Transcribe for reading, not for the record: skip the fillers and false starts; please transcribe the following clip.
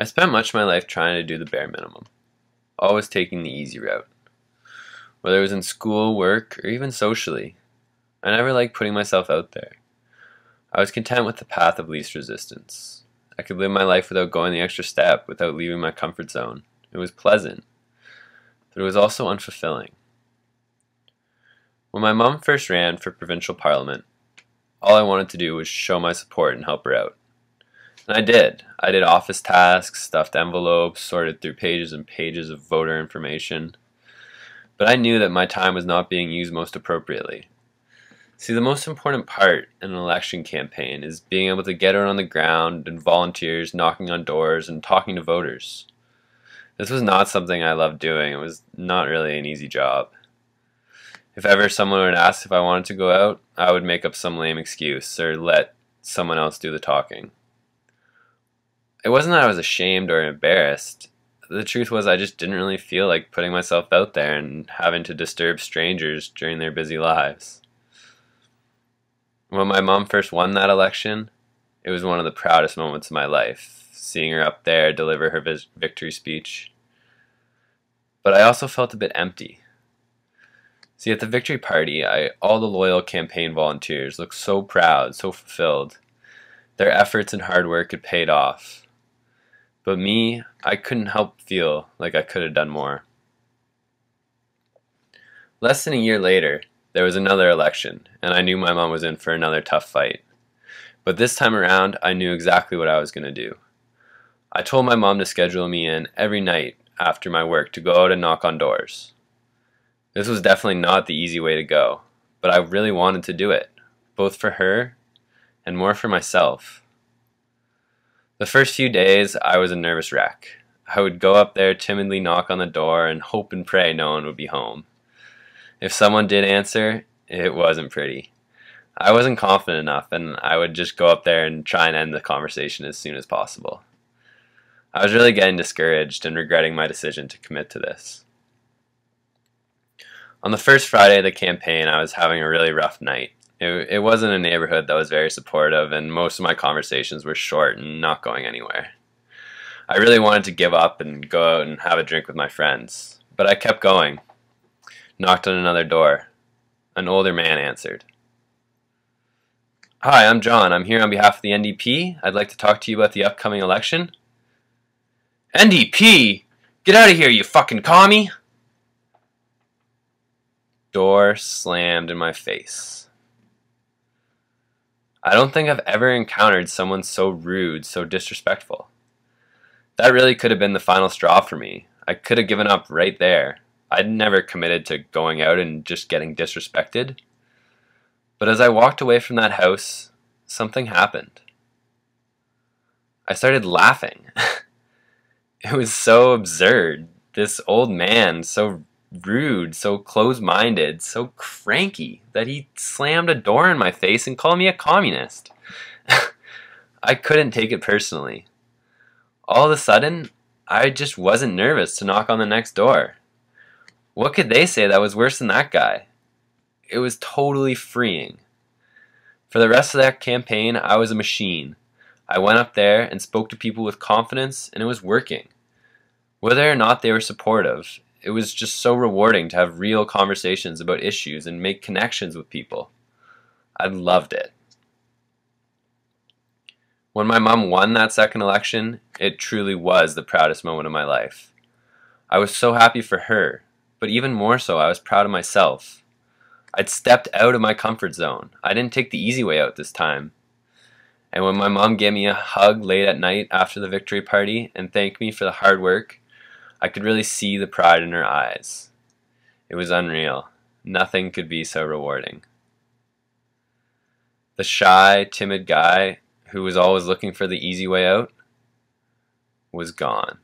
I spent much of my life trying to do the bare minimum, always taking the easy route. Whether it was in school, work, or even socially, I never liked putting myself out there. I was content with the path of least resistance. I could live my life without going the extra step, without leaving my comfort zone. It was pleasant, but it was also unfulfilling. When my mom first ran for provincial parliament, all I wanted to do was show my support and help her out. And I did. I did office tasks, stuffed envelopes, sorted through pages and pages of voter information. But I knew that my time was not being used most appropriately. See, the most important part in an election campaign is being able to get out on the ground and volunteers knocking on doors and talking to voters. This was not something I loved doing. It was not really an easy job. If ever someone would ask if I wanted to go out, I would make up some lame excuse or let someone else do the talking. It wasn't that I was ashamed or embarrassed. The truth was I just didn't really feel like putting myself out there and having to disturb strangers during their busy lives. When my mom first won that election, it was one of the proudest moments of my life, seeing her up there deliver her victory speech. But I also felt a bit empty. See, at the victory party, all the loyal campaign volunteers looked so proud, so fulfilled. Their efforts and hard work had paid off. But me, I couldn't help feel like I could have done more. Less than a year later, there was another election, and I knew my mom was in for another tough fight. But this time around, I knew exactly what I was going to do. I told my mom to schedule me in every night after my work to go out and knock on doors. This was definitely not the easy way to go, but I really wanted to do it, both for her and more for myself. The first few days, I was a nervous wreck. I would go up there, timidly knock on the door, and hope and pray no one would be home. If someone did answer, it wasn't pretty. I wasn't confident enough, and I would just go up there and try and end the conversation as soon as possible. I was really getting discouraged and regretting my decision to commit to this. On the first Friday of the campaign, I was having a really rough night. It wasn't a neighborhood that was very supportive, and most of my conversations were short and not going anywhere. I really wanted to give up and go out and have a drink with my friends, but I kept going. Knocked on another door. An older man answered. "Hi, I'm John. I'm here on behalf of the NDP. I'd like to talk to you about the upcoming election." "NDP? Get out of here, you fucking commie!" Door slammed in my face. I don't think I've ever encountered someone so rude, so disrespectful. That really could have been the final straw for me. I could have given up right there. I'd never committed to going out and just getting disrespected. But as I walked away from that house, something happened. I started laughing. It was so absurd. This old man, so rude, so close-minded, so cranky, that he slammed a door in my face and called me a communist. I couldn't take it personally. All of a sudden, I just wasn't nervous to knock on the next door. What could they say that was worse than that guy? It was totally freeing. For the rest of that campaign, I was a machine. I went up there and spoke to people with confidence, and it was working. Whether or not they were supportive, it was just so rewarding to have real conversations about issues and make connections with people. I loved it. When my mom won that second election, it truly was the proudest moment of my life. I was so happy for her, but even more so, I was proud of myself. I'd stepped out of my comfort zone. I didn't take the easy way out this time. And when my mom gave me a hug late at night after the victory party and thanked me for the hard work, I could really see the pride in her eyes. It was unreal. Nothing could be so rewarding. The shy, timid guy who was always looking for the easy way out was gone.